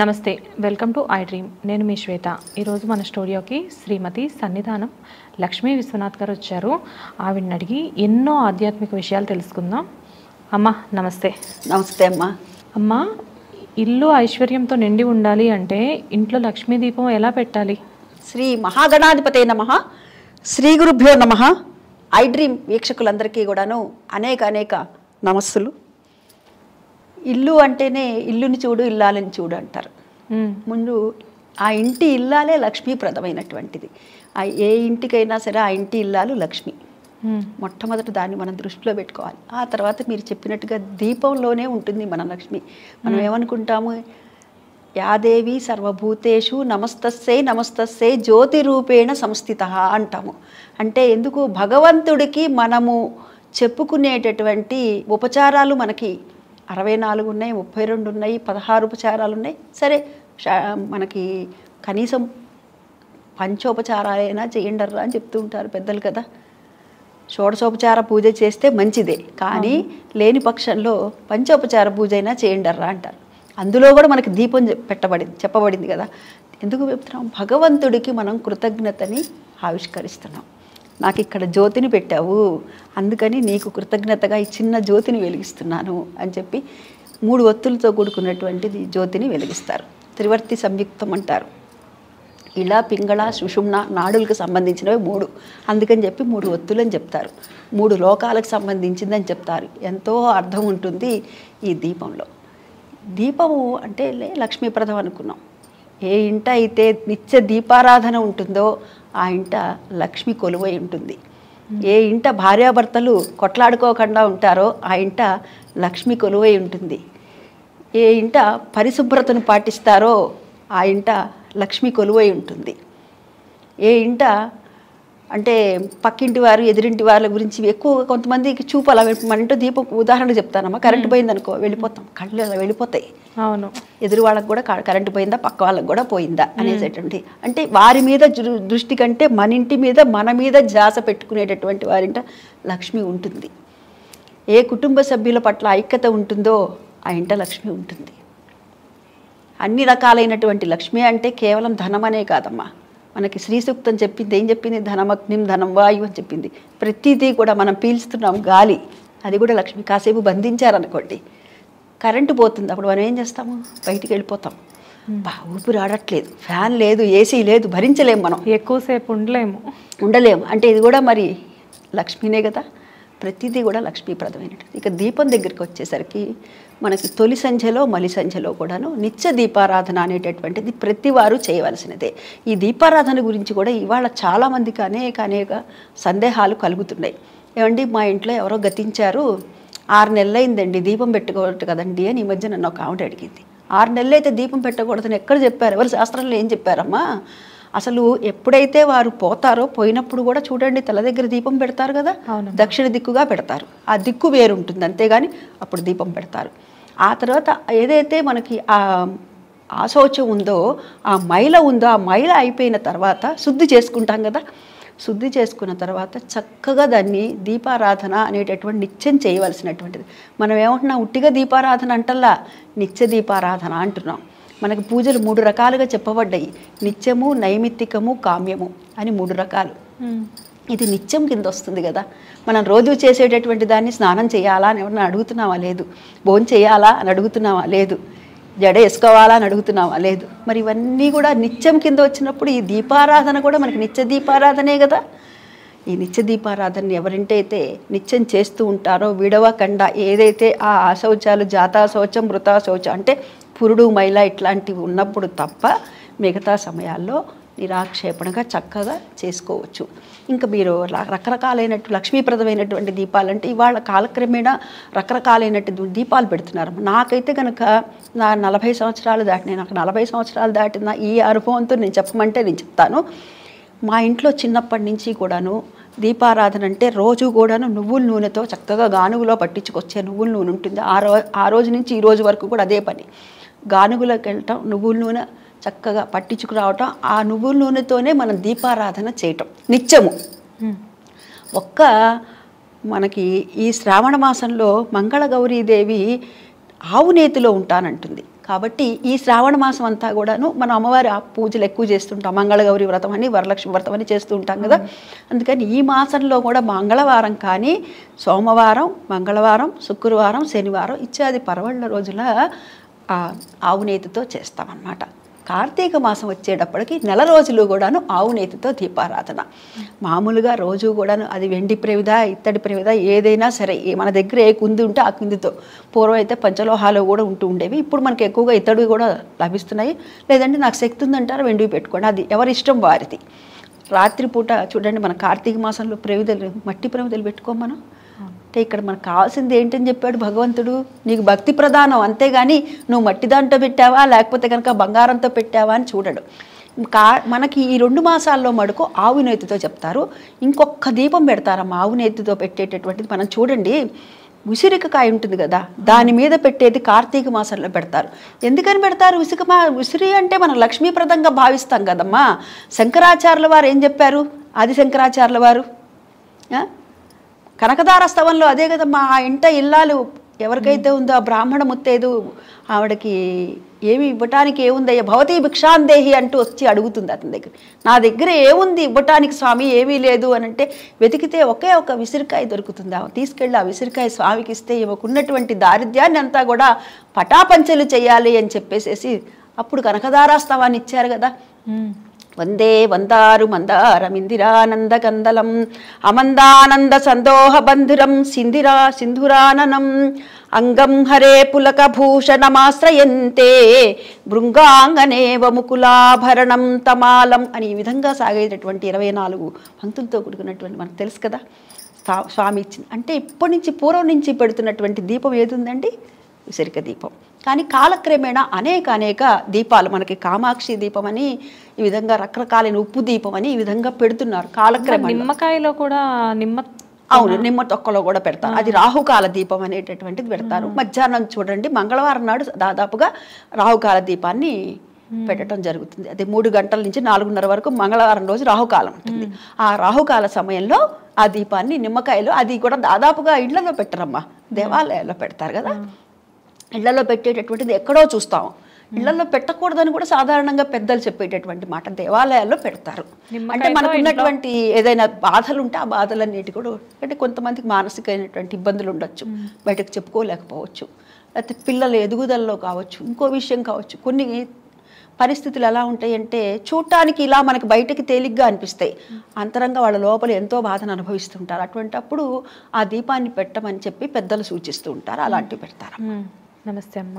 నమస్తే, welcome to I dream. నేను మీ శ్వేత. ఈరోజు మన స్టూడియోకి శ్రీమతి సన్నిధానం లక్ష్మీ విశ్వనాథ్ గారు వచ్చారు. ఆవిడని అడిగి ఎన్నో ఆధ్యాత్మిక విషయాలు తెలుసుకుందాం. అమ్మ నమస్తే. నమస్తే అమ్మ. అమ్మ, ఇల్లు ఐశ్వర్యంతో నిండి ఉండాలి అంటే ఇంట్లో లక్ష్మీ దీపం ఎలా పెట్టాలి? శ్రీ మహాగణాధిపతే నమః. శ్రీ గురుభ్యో నమః. ఐ డ్రీమ్ వీక్షకులందరికీ కూడాను అనేక నమస్సులు. ఇల్లు అంటేనే ఇల్లుని చూడు ఇల్లాలని చూడు అంటారు. ముందు ఆ ఇంటి ఇల్లాలే లక్ష్మీప్రదమైనటువంటిది. ఏ ఇంటికైనా సరే ఆ ఇంటి ఇల్లాలు లక్ష్మి. మొట్టమొదట దాన్ని మనం దృష్టిలో పెట్టుకోవాలి. ఆ తర్వాత మీరు చెప్పినట్టుగా దీపంలోనే ఉంటుంది మన లక్ష్మి. మనం ఏమనుకుంటాము, యాదేవి సర్వభూతేషు నమస్తస్సై జ్యోతిరూపేణ సంస్థితః అంటాము. అంటే ఎందుకు, భగవంతుడికి మనము చెప్పుకునేటటువంటి ఉపచారాలు మనకి 64 ఉన్నాయి, 32 ఉన్నాయి, 16 ఉపచారాలు ఉన్నాయి. సరే, మనకి కనీసం పంచోపచారాలైనా చేయండర్రా అని చెప్తూ ఉంటారు పెద్దలు కదా. షోడశోపచార పూజ చేస్తే మంచిదే, కానీ లేని పక్షంలో పంచోపచార పూజ అయినా చేయండర్రా అంటారు. అందులో కూడా మనకి దీపం చెప్పబడింది కదా. ఎందుకు చెప్తున్నాం, భగవంతుడికి మనం కృతజ్ఞతని ఆవిష్కరిస్తున్నాం. నాకు ఇక్కడ జ్యోతిని పెట్టావు, అందుకని నీకు కృతజ్ఞతగా ఈ చిన్న జ్యోతిని వెలిగిస్తున్నాను అని చెప్పి 3 ఒత్తులతో కూడుకున్నటువంటిది జ్యోతిని వెలిగిస్తారు. త్రివర్తి సంయుక్తం అంటారు. ఇలా పింగళ సుషుమ్న నాడులకు సంబంధించినవి 3, అందుకని చెప్పి 3 ఒత్తులు అని చెప్తారు. 3 లోకాలకు సంబంధించిందని చెప్తారు. ఎంతో అర్థం ఉంటుంది ఈ దీపంలో. దీపము అంటే లక్ష్మీప్రదం అనుకున్నాం. ఏ ఇంట అయితే నిత్య దీపారాధన ఉంటుందో ఆ ఇంట లక్ష్మి కొలువై ఉంటుంది. ఏ ఇంట భార్యాభర్తలు కొట్లాడుకోకుండా ఉంటారో ఆ ఇంట లక్ష్మి కొలువై ఉంటుంది. ఏ ఇంట పరిశుభ్రతను పాటిస్తారో ఆ ఇంట లక్ష్మి కొలువై ఉంటుంది. ఏ ఇంట అంటే పక్కింటి వారు ఎదురింటి వాళ్ళ గురించి ఎక్కువ కొంతమందికి చూపు అలా మన ఇంట్లో దీపం ఉదాహరణ చెప్తానమ్మా. కరెంటు పోయిందనుకో వెళ్ళిపోతాం, కళ్ళు అలా వెళ్ళిపోతాయి. అవును, ఎదురు వాళ్ళకి కూడా కరెంటు పోయిందా, పక్క వాళ్ళకి కూడా పోయిందా అనేటటువంటి, అంటే వారి మీద దృష్టి కంటే మన ఇంటి మీద మన మీద ధ్యాస పెట్టుకునేటటువంటి వారింట లక్ష్మి ఉంటుంది. ఏ కుటుంబ సభ్యుల పట్ల ఐక్యత ఉంటుందో ఆ ఇంట లక్ష్మి ఉంటుంది. అన్ని రకాలైనటువంటి లక్ష్మి అంటే కేవలం ధనం అనే కాదమ్మా. మనకి శ్రీ సూక్తం చెప్పింది ఏం చెప్పింది, ధనమగ్నిం ధనం వాయువు అని చెప్పింది. ప్రతిదీ కూడా మనం పీల్చుతున్నాం గాలి, అది కూడా లక్ష్మి. కాసేపు బంధించారనుకోండి, కరెంటు పోతుంది, అప్పుడు మనం ఏం చేస్తాము, బయటికి వెళ్ళిపోతాం. ఊపిరి ఆడట్లేదు, ఫ్యాన్ లేదు, ఏసీ లేదు, భరించలేము, మనం ఎక్కువసేపు ఉండలేము. అంటే ఇది కూడా మరి లక్ష్మీనే కదా. ప్రతిదీ కూడా లక్ష్మీప్రదమైనటువంటి. ఇక దీపం దగ్గరికి వచ్చేసరికి మనకి తొలి సంధ్యలో మలి సంధ్యలో కూడాను నిత్య దీపారాధన అనేటటువంటిది ప్రతి వారు చేయవలసినదే. ఈ దీపారాధన గురించి కూడా ఇవాళ చాలామందికి అనేక సందేహాలు కలుగుతున్నాయి. ఏమండి, మా ఇంట్లో ఎవరో గతించారు, 6 నెలలైందండి, దీపం పెట్టుకోవద్దు కదండి అని ఈ మధ్య నన్ను ఒక ఆవిడ అడిగింది. 6 నెలలు అయితే దీపం పెట్టకూడదని ఎక్కడ చెప్పారు, ఎవరు శాస్త్రంలో ఏం చెప్పారమ్మా? అసలు ఎప్పుడైతే వారు పోతారో, పోయినప్పుడు కూడా చూడండి తల దగ్గర దీపం పెడతారు కదా, దక్షిణ దిక్కుగా పెడతారు. ఆ దిక్కు వేరు ఉంటుంది, అంతేగాని అప్పుడు దీపం పెడతారు. ఆ తర్వాత ఏదైతే మనకి ఆ శౌచం ఉందో, ఆ మైల ఉందో, ఆ మైల అయిపోయిన తర్వాత శుద్ధి చేసుకుంటాం కదా. శుద్ధి చేసుకున్న తర్వాత చక్కగా దాన్ని దీపారాధన అనేటటువంటి నిత్యం చేయవలసినటువంటిది. మనం ఏమంటున్నాం, ఉట్టిగా దీపారాధన అంటల్లా నిత్య దీపారాధన అంటున్నాం. మనకి పూజలు 3 రకాలుగా చెప్పబడ్డాయి. నిత్యము, నైమిత్తికము, కామ్యము అని 3 రకాలు. ఇది నిత్యం కింద వస్తుంది కదా. మనం రోజు చేసేటటువంటి దాన్ని స్నానం చేయాలా అని ఎవరన్నా అడుగుతున్నావా? లేదు. భోజనం చేయాలా అని అడుగుతున్నావా? లేదు. జడ వేసుకోవాలా అని అడుగుతున్నావా? లేదు. మరి ఇవన్నీ కూడా నిత్యం కింద వచ్చినప్పుడు ఈ దీపారాధన కూడా మనకి నిత్య దీపారాధనే కదా. ఈ నిత్య దీపారాధనని ఎవరింటే అయితే నిత్యం చేస్తూ ఉంటారో విడవకుండా, ఏదైతే ఆ అశౌచాలు, జాతా శౌచం, మృతా శౌచం అంటే పురుడు, మైల ఇట్లాంటివి ఉన్నప్పుడు తప్ప మిగతా సమయాల్లో నిరాక్షేపణగా చక్కగా చేసుకోవచ్చు. ఇంకా మీరు రకరకాలైనట్టు లక్ష్మీప్రదమైనటువంటి దీపాలంటే ఇవాళ కాలక్రమేణా రకరకాలైనటువంటి దీపాలు పెడుతున్నారు. నాకైతే కనుక నా 40 సంవత్సరాలు దాటినాయి. నాకు 40 సంవత్సరాలు దాటిన ఈ అనుభవంతో నేను చెప్పమంటే నేను చెప్తాను. మా ఇంట్లో చిన్నప్పటి నుంచి కూడాను దీపారాధన అంటే రోజు కూడాను నువ్వుల నూనెతో చక్కగా గానుగులో పట్టించుకొచ్చే నువ్వుల నూనె ఉంటుంది. ఆ రోజు నుంచి ఈ రోజు వరకు కూడా అదే పని. గానుగులోకి వెళ్ళటం, నువ్వుల నూనె చక్కగా పట్టించుకురావటం, ఆ నువ్వుల నూనెతోనే మనం దీపారాధన చేయటం నిత్యము. మనకి ఈ శ్రావణ మాసంలో మంగళగౌరీదేవి ఆవు నేతిలో ఉంటానంటుంది. కాబట్టి ఈ శ్రావణ మాసం అంతా కూడాను మనం అమ్మవారి ఆ పూజలు ఎక్కువ చేస్తుంటాం. మంగళగౌరి వ్రతం అని, వరలక్ష్మి వ్రతం అని చేస్తూ ఉంటాం కదా. అందుకని ఈ మాసంలో కూడా మంగళవారం కానీ, సోమవారం, మంగళవారం, శుక్రవారం, శనివారం ఇత్యాది పర్వళ్ళ రోజుల ఆవు నేతితో చేస్తామన్నమాట. కార్తీక మాసం వచ్చేటప్పటికి నెల రోజులు కూడాను ఆవు నేతితో దీపారాధన. మామూలుగా రోజు కూడాను అది వెండి ప్రమిద, ఇత్తడి ప్రమిద ఏదైనా సరే మన దగ్గర ఏ కుంది ఉంటే ఆ కుందితో. పూర్వం అయితే పంచలోహాలు కూడా ఉంటూ ఉండేవి. ఇప్పుడు మనకి ఎక్కువగా ఇత్తడి కూడా లభిస్తున్నాయి. లేదంటే నాకు శక్తి ఉందంటారు వెండివి పెట్టుకోండి, అది ఎవరి ఇష్టం వారిది. రాత్రిపూట చూడండి మన కార్తీక మాసంలో ప్రమిదలు, మట్టి ప్రమిదలు పెట్టుకోం మనం. అంటే ఇక్కడ మనకు కావాల్సింది ఏంటని చెప్పాడు భగవంతుడు, నీకు భక్తి ప్రధానం, అంతేగాని నువ్వు మట్టి దాంట్లో పెట్టావా లేకపోతే కనుక బంగారంతో పెట్టావా అని చూడడు. మనకి ఈ 2 మాసాల్లో మడుకు ఆవు నేతితో చెప్తారు. ఇంకొక దీపం పెడతారమ్మా ఆవు నేతితో పెట్టేటటువంటిది. మనం చూడండి ఉసిరికాయ ఉంటుంది కదా, దాని మీద పెట్టేది కార్తీక మాసంలో పెడతారు. ఎందుకని పెడతారు? ఉసిరి అంటే మనం లక్ష్మీప్రదంగా భావిస్తాం కదమ్మా. శంకరాచార్యుల వారు ఏం చెప్పారు? ఆది శంకరాచార్యుల వారు కనకదార స్తవంలో అదే కదమ్మా. ఆ ఇంట ఇల్లాలు ఎవరికైతే ఉందో ఆ బ్రాహ్మణ ముత్తైదు ఆవిడకి ఏమి ఇవ్వటానికి ఏముందయ్యా, భవతీ భిక్షాందేహి అంటూ వచ్చి అడుగుతుంది అతని దగ్గర. నా దగ్గర ఏముంది ఇవ్వటానికి స్వామి, ఏమీ లేదు అని అంటే వెతికితే ఒకే ఒక విసిరికాయ దొరుకుతుంది. తీసుకెళ్ళి ఆ విసిరికాయ స్వామికి ఇస్తే ఈమెకున్నటువంటి దారిద్ర్యాన్ని అంతా కూడా పటాపంచలు చేయాలి అని చెప్పేసేసి అప్పుడు కనకదార స్తవాన్ని ఇచ్చారు కదా. వందే వందారు మందారమిందిరానంద కందలం అమందానంద సందోహ బంధురం సింధురాననం అంగం హరే పులక భూషణమాశ్రయంతే భృంగాంగనేవ ముకులాభరణం తమాలం అని ఈ విధంగా సాగేటటువంటి 24 పంక్తులతో కూడుకున్నటువంటి మనకు తెలుసు కదా స్వామి ఇచ్చింది. అంటే ఇప్పటి నుంచి పూర్వం నుంచి పెడుతున్నటువంటి దీపం ఏది ఉందండి? ఉసిరిక దీపం. కానీ కాలక్రమేణా అనేక దీపాలు మనకి కామాక్షి దీపం అని, ఈ విధంగా రకరకాలైన ఉప్పు దీపం అని ఈ విధంగా పెడుతున్నారు కాలక్రమేణా. నిమ్మకాయలో కూడా అవును, నిమ్మ తొక్కలో కూడా పెడతారు. అది రాహుకాల దీపం అనేటటువంటిది పెడతారు. మధ్యాహ్నం చూడండి మంగళవారం నాడు దాదాపుగా రాహుకాల దీపాన్ని పెట్టడం జరుగుతుంది. అది 3 గంటల నుంచి 4:30 వరకు మంగళవారం రోజు రాహుకాలం ఉంటుంది. ఆ రాహుకాల సమయంలో ఆ దీపాన్ని నిమ్మకాయలు, అది కూడా దాదాపుగా ఇళ్లలో పెట్టరమ్మా, దేవాలయాల్లో పెడతారు కదా. ఇళ్లలో పెట్టేటటువంటిది ఎక్కడో చూస్తాం. ఇళ్లలో పెట్టకూడదని కూడా సాధారణంగా పెద్దలు చెప్పేటటువంటి మాట. దేవాలయాల్లో పెడతారు. అంటే మనకు ఉన్నటువంటి ఏదైనా బాధలు ఉంటే ఆ బాధలన్నిటి కూడా, అంటే కొంతమందికి మానసికమైనటువంటి ఇబ్బందులు ఉండొచ్చు, బయటకు చెప్పుకోలేకపోవచ్చు, లేకపోతే పిల్లల ఎదుగుదలలో కావచ్చు, ఇంకో విషయం కావచ్చు. కొన్ని పరిస్థితులు ఎలా ఉంటాయంటే చూడటానికి ఇలా మనకి బయటకి తేలిగ్గా అనిపిస్తాయి, అంతరంగా వాళ్ళ లోపల ఎంతో బాధను అనుభవిస్తుంటారు. అటువంటప్పుడు ఆ దీపాన్ని పెట్టమని చెప్పి పెద్దలు సూచిస్తూ ఉంటారు. అలాంటివి పెడతారు. నమస్తే అమ్మ.